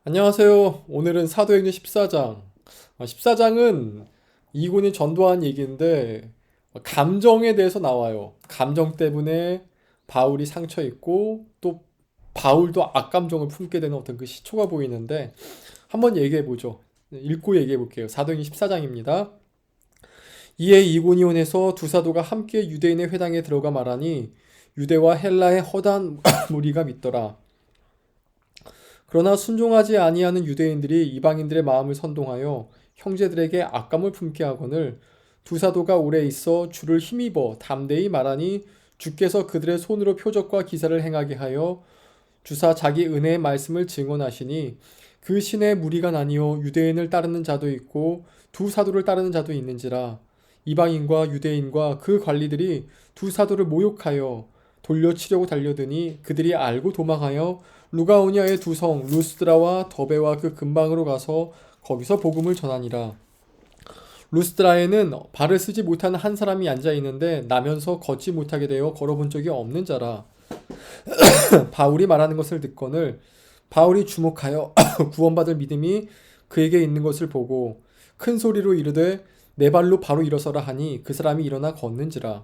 안녕하세요. 오늘은 사도행전 14장. 14장은 이곤이 전도한 얘기인데 감정에 대해서 나와요. 감정 때문에 바울이 상처 있고 또 바울도 악감정을 품게 되는 어떤 그 시초가 보이는데 한번 얘기해 보죠. 읽고 얘기해 볼게요. 사도행전 14장입니다. 이에 이고니온에서 두 사도가 함께 유대인의 회당에 들어가 말하니 유대와 헬라의 허다한 무리가 믿더라. 그러나 순종하지 아니하는 유대인들이 이방인들의 마음을 선동하여 형제들에게 악감을 품게 하거늘 두 사도가 오래 있어 주를 힘입어 담대히 말하니 주께서 그들의 손으로 표적과 기사를 행하게 하여 주사 자기 은혜의 말씀을 증언하시니 그 신의 무리가 나뉘어 유대인을 따르는 자도 있고 두 사도를 따르는 자도 있는지라. 이방인과 유대인과 그 관리들이 두 사도를 모욕하여 돌려치려고 달려드니 그들이 알고 도망하여 루가오니아의 두 성 루스드라와 더베와 그 근방으로 가서 거기서 복음을 전하니라. 루스드라에는 발을 쓰지 못하는 한 사람이 앉아 있는데 나면서 걷지 못하게 되어 걸어본 적이 없는 자라. 바울이 말하는 것을 듣거늘 바울이 주목하여 구원받을 믿음이 그에게 있는 것을 보고 큰 소리로 이르되 내 발로 바로 일어서라 하니 그 사람이 일어나 걷는지라.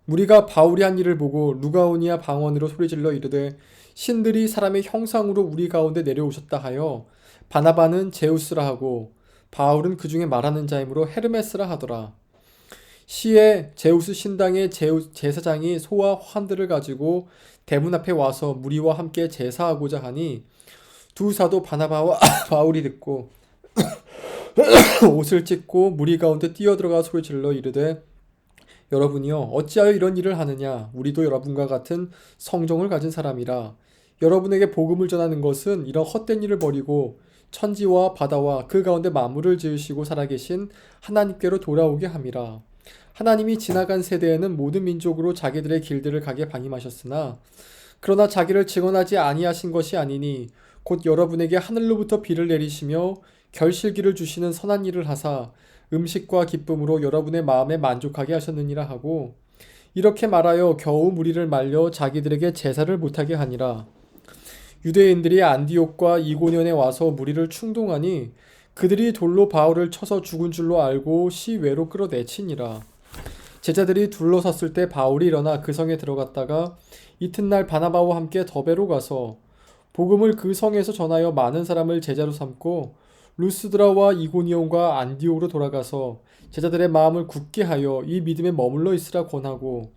무리가 바울이 한 일을 보고 루가오니아 방언으로 소리질러 이르되 신들이 사람의 형상으로 우리 가운데 내려오셨다 하여 바나바는 제우스라 하고 바울은 그 중에 말하는 자이므로 헤르메스라 하더라. 시에 제우스 신당의 제사장이 소와 환들을 가지고 대문 앞에 와서 무리와 함께 제사하고자 하니 두 사도 바나바와 바울이 듣고 옷을 찢고 무리 가운데 뛰어들어가 소리질러 이르되 여러분이여 어찌하여 이런 일을 하느냐 우리도 여러분과 같은 성정을 가진 사람이라 여러분에게 복음을 전하는 것은 이런 헛된 일을 버리고 천지와 바다와 그 가운데 만물을 지으시고 살아계신 하나님께로 돌아오게 함이라. 하나님이 지나간 세대에는 모든 민족으로 자기들의 길들을 가게 방임하셨으나 그러나 자기를 증언하지 아니하신 것이 아니니 곧 여러분에게 하늘로부터 비를 내리시며 결실기를 주시는 선한 일을 하사 음식과 기쁨으로 여러분의 마음에 만족하게 하셨느니라 하고 이렇게 말하여 겨우 무리를 말려 자기들에게 제사를 못하게 하니라. 유대인들이 안디옥과 이고년에 와서 무리를 충동하니 그들이 돌로 바울을 쳐서 죽은 줄로 알고 시외로 끌어내치니라. 제자들이 둘러섰을 때 바울이 일어나 그 성에 들어갔다가 이튿날 바나바와 함께 더베로 가서 복음을 그 성에서 전하여 많은 사람을 제자로 삼고 루스드라와 이고니온과 안디옥으로 돌아가서 제자들의 마음을 굳게 하여 이 믿음에 머물러 있으라 권하고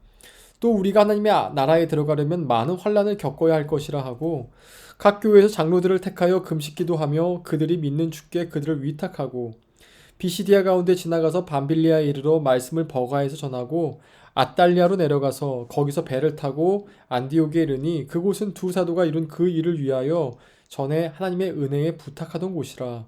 또 우리가 하나님의 나라에 들어가려면 많은 환난을 겪어야 할 것이라 하고 각 교회에서 장로들을 택하여 금식기도 하며 그들이 믿는 주께 그들을 위탁하고 비시디아 가운데 지나가서 밤빌리아에 이르러 말씀을 버가에서 전하고 아달리아로 내려가서 거기서 배를 타고 안디옥에 이르니 그곳은 두 사도가 이룬 그 일을 위하여 전에 하나님의 은혜에 부탁하던 곳이라.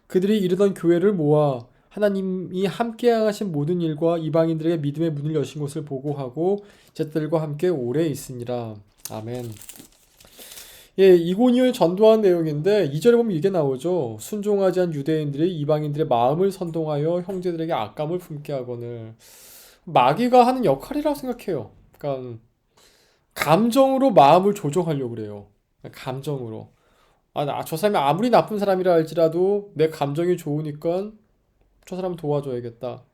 그들이 이르던 교회를 모아 하나님이 함께 하신 모든 일과 이방인들에게 믿음의 문을 여신 것을 보고하고 제자들과 함께 오래 있으니라. 아멘. 예, 이고니온을 전도한 내용인데 2절에 보면 이게 나오죠. 순종하지 않은 유대인들이 이방인들의 마음을 선동하여 형제들에게 악감을 품게 하거늘. 마귀가 하는 역할이라고 생각해요. 그러니까 감정으로 마음을 조종하려고 그래요. 감정으로. 저 사람이 아무리 나쁜 사람이라 할지라도 내 감정이 좋으니까 저 사람 도와줘야겠다.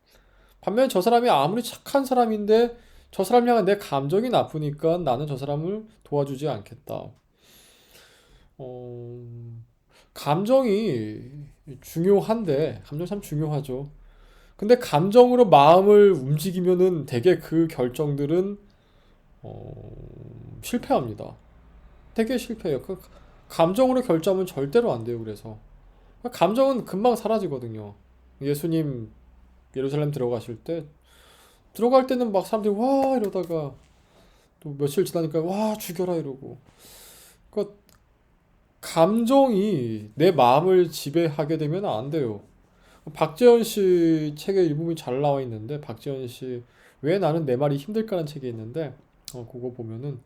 반면 저 사람이 아무리 착한 사람인데 저 사람 향한 내 감정이 나쁘니까 나는 저 사람을 도와주지 않겠다. 어, 감정이 중요한데, 감정 참 중요하죠. 근데 감정으로 마음을 움직이면은 대개 그 결정들은 실패합니다. 되게 실패해요. 그 감정으로 결정하면 절대로 안 돼요. 그래서 감정은 금방 사라지거든요. 예수님 예루살렘 들어가실 때 들어갈 때는 막 사람들이 와 이러다가 또 며칠 지나니까 와 죽여라 이러고. 그러니까 감정이 내 마음을 지배하게 되면 안 돼요. 박재현 씨 책에 이 부분이 잘 나와 있는데 박재현 씨 왜 나는 내 말이 힘들까라는 책이 있는데 그거 보면은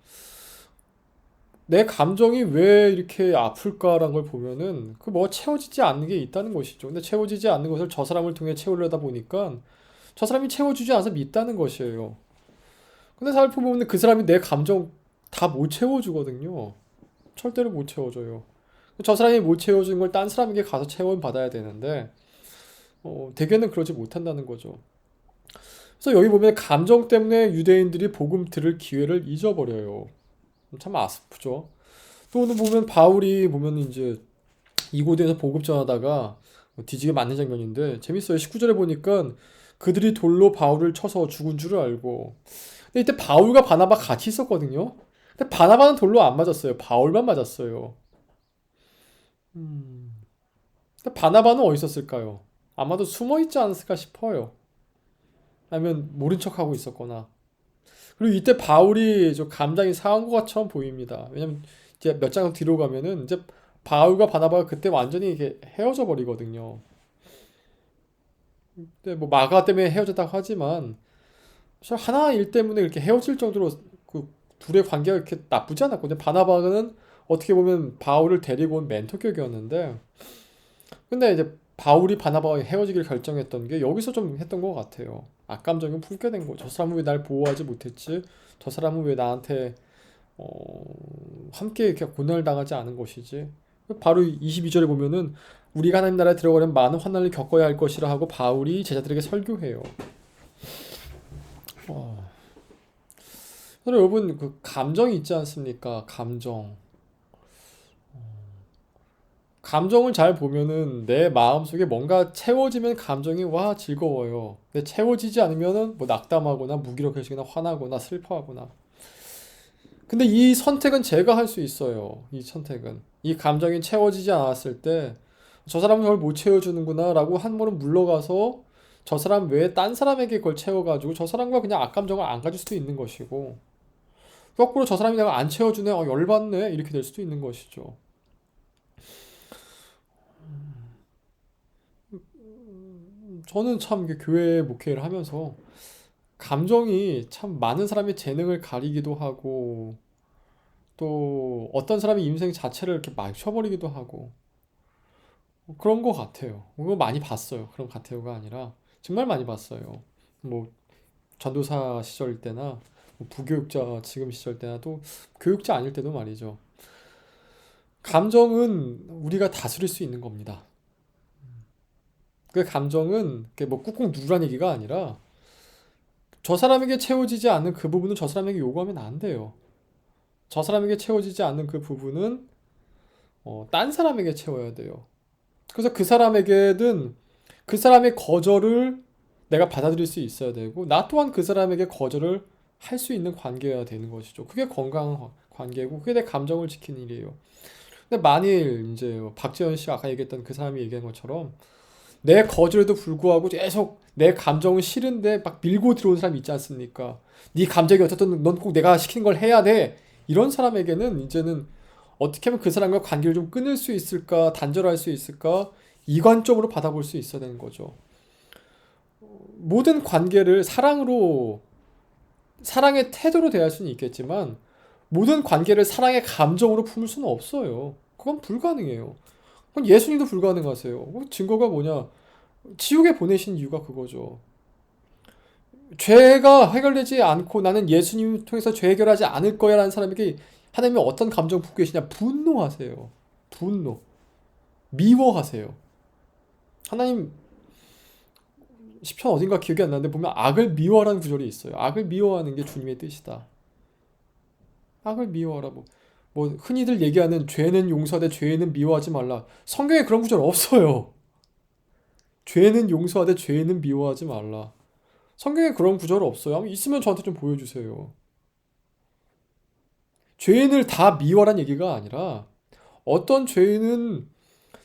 내 감정이 왜 이렇게 아플까라는 걸 보면은 그 뭐 채워지지 않는 게 있다는 것이죠. 근데 채워지지 않는 것을 저 사람을 통해 채우려다 보니까 저 사람이 채워주지 않아서 믿다는 것이에요. 근데 살펴보면 그 사람이 내 감정 다 못 채워주거든요. 절대로 못 채워줘요. 저 사람이 못 채워준 걸 딴 사람에게 가서 채워받아야 되는데 대개는 그러지 못한다는 거죠. 그래서 여기 보면 감정 때문에 유대인들이 복음 들을 기회를 잊어버려요. 참 아프죠. 또 오늘 보면 바울이 보면 이제 이고대에서 복음 전하다가 뒤지게 맞는 장면인데 재밌어요. 19절에 보니까 그들이 돌로 바울을 쳐서 죽은 줄을 알고. 근데 이때 바울과 바나바 같이 있었거든요. 근데 바나바는 돌로 안 맞았어요. 바울만 맞았어요. 음. 근데 바나바는 어디 있었을까요? 아마도 숨어 있지 않았을까 싶어요. 아니면 모른 척하고 있었거나. 그리고 이때 바울이 좀 감정이 상한 것처럼 보입니다. 왜냐면 이제 몇 장 뒤로 가면은 이제 바울과 바나바가 그때 완전히 이게 헤어져 버리거든요. 근데 뭐 마가 때문에 헤어졌다고 하지만 사실 하나 일 때문에 이렇게 헤어질 정도로 그 둘의 관계가 이렇게 나쁘지 않았거든요. 바나바는 어떻게 보면 바울을 데리고 온 멘토격이었는데 근데 이제 바울이 바나바와 헤어지기를 결정했던 게 여기서 좀 했던 것 같아요. 악감정이 품게 된 거죠. 저 사람은 왜 날 보호하지 못했지? 저 사람은 왜 나한테 어, 함께 이렇게 고난을 당하지 않은 것이지? 바로 22절에 보면은 우리가 하나님 나라에 들어가려면 많은 환난을 겪어야 할 것이라 하고 바울이 제자들에게 설교해요. 어, 여러분 그 감정이 있지 않습니까? 감정. 감정을 잘 보면은 내 마음속에 뭔가 채워지면 감정이 와 즐거워요. 근데 채워지지 않으면은 뭐 낙담하거나 무기력해지거나 화나거나 슬퍼하거나. 근데 이 선택은 제가 할 수 있어요. 이 선택은. 이 감정이 채워지지 않았을 때 저 사람은 저를 못 채워주는구나 라고 한 번은 물러가서 저 사람 외에 딴 사람에게 그걸 채워가지고 저 사람과 그냥 악감정을 안 가질 수도 있는 것이고 거꾸로 저 사람이 내가 안 채워주네 열받네 이렇게 될 수도 있는 것이죠. 저는 참 이게 교회 목회를 하면서 감정이 참 많은 사람의 재능을 가리기도 하고 또 어떤 사람의 인생 자체를 이렇게 망쳐버리기도 하고 그런 것 같아요. 그거 많이 봤어요. 그런 같아요가 아니라 정말 많이 봤어요. 뭐 전도사 시절 때나 뭐 부교육자 지금 시절 때나 또 교육자 아닐 때도 말이죠. 감정은 우리가 다스릴 수 있는 겁니다. 그 감정은 뭐 꾹꾹 누르란 얘기가 아니라 저 사람에게 채워지지 않는 그 부분은 저 사람에게 요구하면 안 돼요. 저 사람에게 채워지지 않는 그 부분은 딴 사람에게 채워야 돼요. 그래서 그 사람에게는 그 사람의 거절을 내가 받아들일 수 있어야 되고 나 또한 그 사람에게 거절을 할 수 있는 관계여야 되는 것이죠. 그게 건강한 관계고 그게 내 감정을 지키는 일이에요. 근데 만일 이제 박재현 씨가 아까 얘기했던 그 사람이 얘기한 것처럼 내 거절에도 불구하고 계속 내 감정은 싫은데 막 밀고 들어온 사람이 있지 않습니까? 네 감정이 어쨌든 넌 꼭 내가 시키는 걸 해야 돼. 이런 사람에게는 이제는 어떻게 하면 그 사람과 관계를 좀 끊을 수 있을까, 단절할 수 있을까, 이관점으로 받아볼 수 있어야 되는 거죠. 모든 관계를 사랑으로, 사랑의 태도로 대할 수는 있겠지만, 모든 관계를 사랑의 감정으로 품을 수는 없어요. 그건 불가능해요. 그건 예수님도 불가능하세요. 증거가 뭐냐? 지옥에 보내신 이유가 그거죠. 죄가 해결되지 않고 나는 예수님을 통해서 죄 해결하지 않을 거야 라는 사람에게 하나님이 어떤 감정 품고 계시냐? 분노하세요. 분노. 미워하세요. 하나님 시편 어딘가 기억이 안 나는데 보면 악을 미워하라는 구절이 있어요. 악을 미워하는 게 주님의 뜻이다. 악을 미워하라 뭐 흔히들 얘기하는 죄는 용서하되 죄는 미워하지 말라. 성경에 그런 구절 없어요. 죄는 용서하되 죄는 미워하지 말라. 성경에 그런 구절 없어요. 있으면 저한테 좀 보여주세요. 죄인을 다 미워란 얘기가 아니라 어떤 죄인은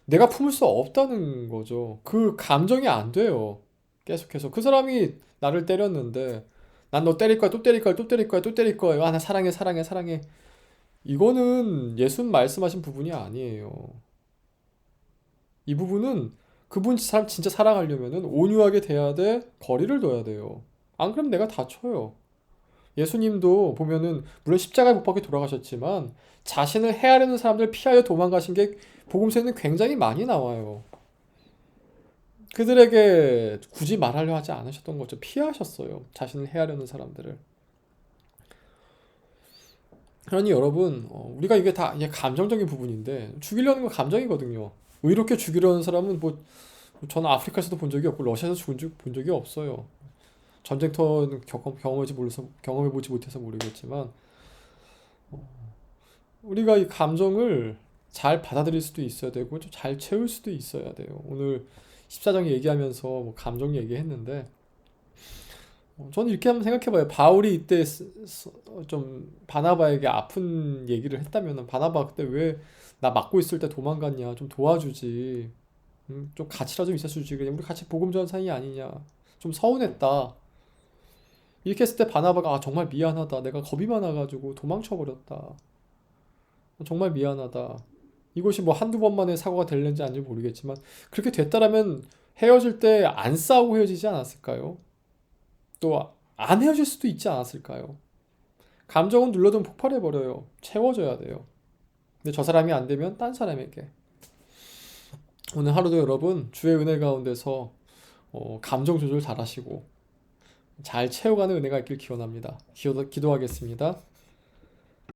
내가 품을 수 없다는 거죠. 그 감정이 안 돼요. 계속해서 그 사람이 나를 때렸는데 난 너 때릴 거야 또 때릴 거야 또 때릴 거야 또 때릴 거야 나 사랑해 사랑해 사랑해 이거는 예수님 말씀하신 부분이 아니에요. 이 부분은 그분 사람 진짜 사랑하려면은 온유하게 대해야 돼 거리를 둬야 돼요. 안 그러면 내가 다쳐요. 예수님도 보면은 물론 십자가에 못 박혀 돌아가셨지만 자신을 해하려는 사람들 피하여 도망가신 게 복음서에는 굉장히 많이 나와요. 그들에게 굳이 말하려 하지 않으셨던 거죠. 피하셨어요. 자신을 해하려는 사람들을. 그러니 여러분, 우리가 이게 감정적인 부분인데 죽이려는 건 감정이거든요. 이렇게 죽이려는 사람은 뭐 저는 아프리카에서도 본 적이 없고 러시아에서 본 적이 없어요. 전쟁터는 경험해보지 못해서 모르겠지만 우리가 이 감정을 잘 받아들일 수도 있어야 되고 좀 잘 채울 수도 있어야 돼요. 오늘 14장 얘기하면서 뭐 감정 얘기했는데 저는 이렇게 한번 생각해봐요. 바울이 이때 좀 바나바에게 아픈 얘기를 했다면 바나바 그때 왜 나 맞고 있을 때 도망갔냐? 좀 도와주지. 좀 가치라 좀 있었주지. 그냥 우리 같이 복음 전한 사이 아니냐? 좀 서운했다. 이렇게 했을 때 바나바가 정말 미안하다. 내가 겁이 많아가지고 도망쳐 버렸다. 정말 미안하다. 이것이 뭐 한두 번만에 사고가 될는지 아닌지 모르겠지만 그렇게 됐다라면 헤어질 때 안 싸우고 헤어지지 않았을까요? 또 안 헤어질 수도 있지 않았을까요? 감정은 눌러두면 폭발해버려요. 채워줘야 돼요. 근데 저 사람이 안 되면 딴 사람에게. 오늘 하루도 여러분 주의 은혜 가운데서 감정 조절 잘 하시고 잘 채워가는 은혜가 있길 기원합니다. 기도하겠습니다.